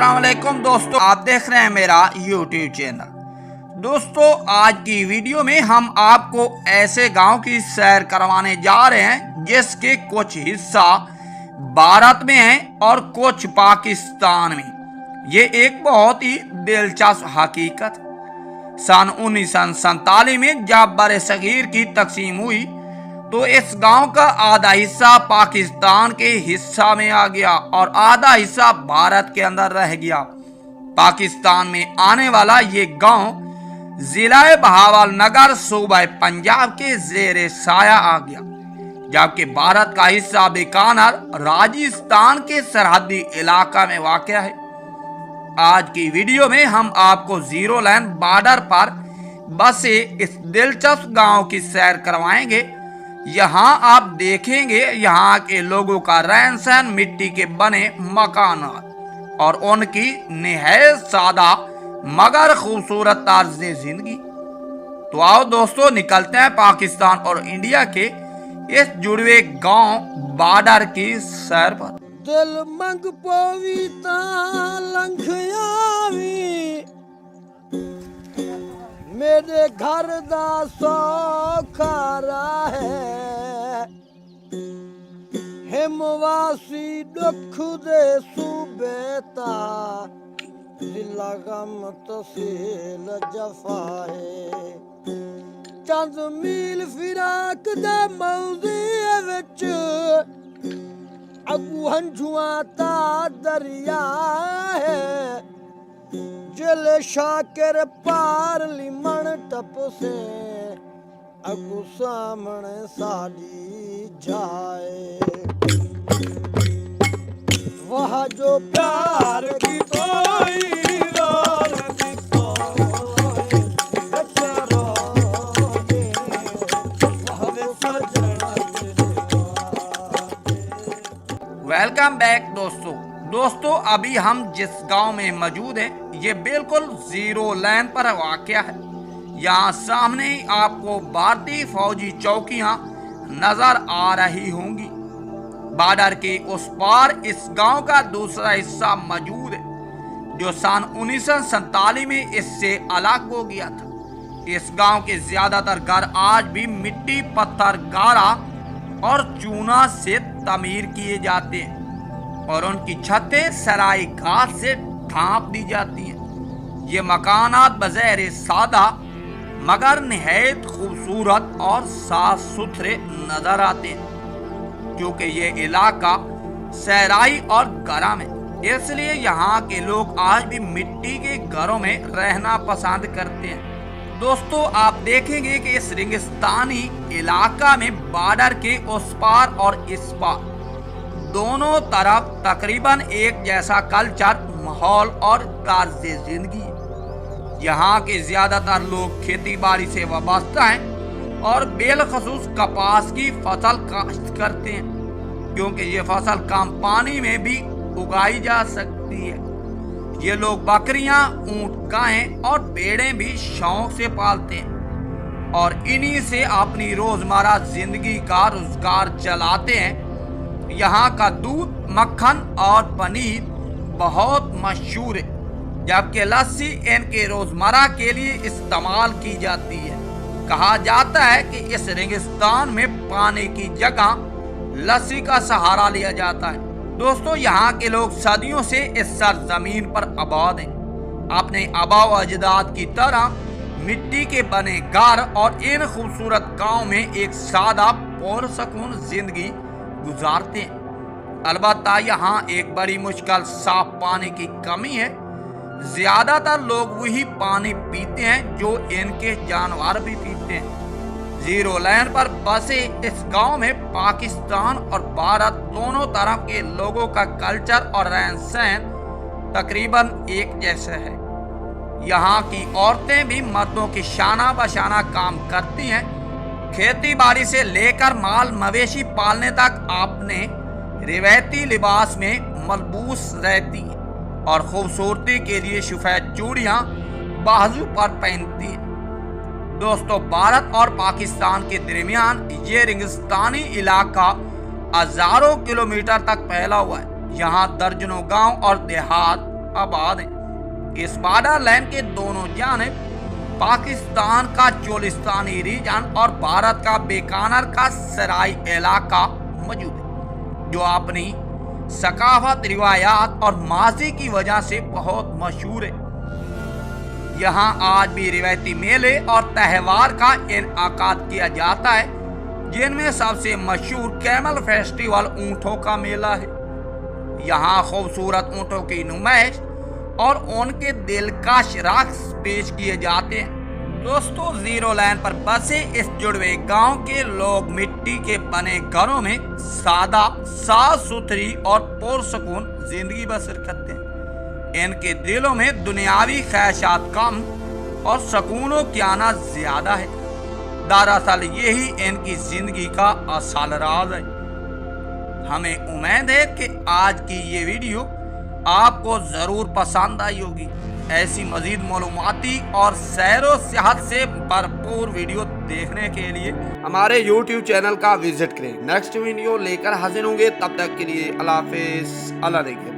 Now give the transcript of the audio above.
अस्सलाम वालेकुम दोस्तों, आप देख रहे हैं मेरा YouTube चैनल। दोस्तों, आज की वीडियो में हम आपको ऐसे गांव की सैर करवाने जा रहे हैं जिसके कुछ हिस्सा भारत में हैं और कुछ पाकिस्तान में। ये एक बहुत ही दिलचस्प हकीकत। सन 1947 में जब बरसगीर की तकसीम हुई तो इस गांव का आधा हिस्सा पाकिस्तान के हिस्सा में आ गया और आधा हिस्सा भारत के अंदर रह गया। पाकिस्तान में आने वाला ये गांव जिला बहावलनगर सूबा पंजाब के जेरे साया आ गया, जबकि भारत का हिस्सा बीकानेर राजस्थान के सरहदी इलाका में वाक़ है। आज की वीडियो में हम आपको जीरो लाइन बॉर्डर पर बसे इस दिलचस्प गांव की सैर करवाएंगे। यहाँ आप देखेंगे यहाँ के लोगों का रहन सहन, मिट्टी के बने मकान और उनकी निहायत सादा मगर खूबसूरत तर्ज जिंदगी। तो आओ दोस्तों, निकलते हैं पाकिस्तान और इंडिया के इस जुड़वे गांव बॉर्डर की सैर पर। दिल मंग पवीता लंघयावी मेरे घर दा सौखारा है, हिमवासी दुख दे सूबेता जिला गम तसील जफा है। चंद मील फिराक दे मौजे विच अगू हंझुआं ता दरिया है, जिल शाकिर पार लिमण टप से अगू सामने साड़ी जाए। वहाँ जो प्यार की कोई रार की कोई रोगे, वहाँ सजना वेलकम बैक दोस्तों, अभी हम जिस गांव में मौजूद हैं ये बिल्कुल जीरो लाइन पर वाक़या है। यहाँ सामने ही आपको भारतीय फौजी चौकियां नजर आ रही होंगी। बॉर्डर के उस पार इस गांव का दूसरा हिस्सा मौजूद है जो सन 1947 में इससे अलग हो गया था। इस गांव के ज्यादातर घर आज भी मिट्टी, पत्थर, गारा और चूना से तमीर किए जाते हैं और उनकी छतें सराई घास से ढांप दी जाती हैं। ये मकानात बज़ाहिर सादा मगर निहायत खूबसूरत और साफ सुथरे नजर आते हैं, क्योंकि ये इलाका सहराई और गरम है, इसलिए यहाँ के लोग आज भी मिट्टी के घरों में रहना पसंद करते हैं। दोस्तों, आप देखेंगे कि इस रेगिस्तानी इलाका में बॉर्डर के उस पार और इस पार दोनों तरफ तकरीबन एक जैसा कल्चर, माहौल और तर्ज जिंदगी। यहाँ के ज्यादातर लोग खेती बाड़ी से वाबस्ता हैं और बेलखसूस कपास की फसल काश्त करते हैं, क्योंकि ये फसल कम पानी में भी उगाई जा सकती है। ये लोग बकरियां, ऊंट, गायें और भेड़ें भी शौक से पालते हैं और इन्हीं से अपनी रोजमर्रा जिंदगी का रोजगार चलाते हैं। यहाँ का दूध, मक्खन और पनीर बहुत मशहूर है, जबकि लस्सी इनके रोजमर्रा के लिए इस्तेमाल की जाती है। कहा जाता है कि इस रेगिस्तान में पानी की जगह लस्सी का सहारा लिया जाता है। दोस्तों, यहाँ के लोग सदियों से इस सरजमीन पर आबाद हैं, अपने आबा व अजदाद की तरह मिट्टी के बने घर और इन खूबसूरत गांव में एक सादा पुरसकून जिंदगी गुजारते हैं। अलबत्ता यहाँ एक बड़ी मुश्किल साफ पानी की कमी है। ज्यादातर लोग वही पानी पीते हैं जो इनके जानवर भी पीते हैं। जीरो लाइन पर बसे इस गांव में पाकिस्तान और भारत दोनों तरफ के लोगों का कल्चर और रहन सहन तकरीबन एक जैसा है। यहाँ की औरतें भी मर्दों की शाना बशाना काम करती हैं। खेती बाड़ी से लेकर माल मवेशी पालने तक अपने रिवायती लिबास में मलबूस रहती हैं और खूबसूरती के लिए सफेद चूड़ियाँ बाजू पर पहनती हैं। दोस्तों, भारत और पाकिस्तान के दरमियान ये रेगिस्तानी इलाका हजारों किलोमीटर तक फैला हुआ है। यहाँ दर्जनों गांव और देहात आबाद हैं। इस बॉर्डर लाइन के दोनों जानिब पाकिस्तान का चोलिस्तानी रीजन और भारत का बीकानेर का सराय इलाका मौजूद है, जो अपनी सकाफत, रिवायात और माजी की वजह से बहुत मशहूर है। यहाँ आज भी रिवायती मेले और त्यौहार का इनआकाद किया जाता है, जिनमें सबसे मशहूर कैमल फेस्टिवल ऊँटों का मेला है। यहाँ खूबसूरत ऊँटों की नुमाइश और उनके दिलकश रक्स पेश किए जाते हैं। दोस्तों, जीरो लाइन पर बसे इस जुड़वे गांव के लोग मिट्टी के बने घरों में सादा, साफ सुथरी और पुरसकून जिंदगी बसर करते हैं। इनके दिलों में दुनियावी ख्वाहिशात कम और सुकून की आना ज्यादा है। दरअसल यही इनकी जिंदगी का असल राज है। हमें उम्मीद है कि आज की ये वीडियो आपको जरूर पसंद आई होगी। ऐसी मजीद मालूमाती और सैरो सियाहत से भरपूर वीडियो देखने के लिए हमारे YouTube चैनल का विजिट करें। नेक्स्ट वीडियो लेकर हाजिर होंगे, तब तक के लिए अल्लाह हाफिज़, अल्लाह देखिए।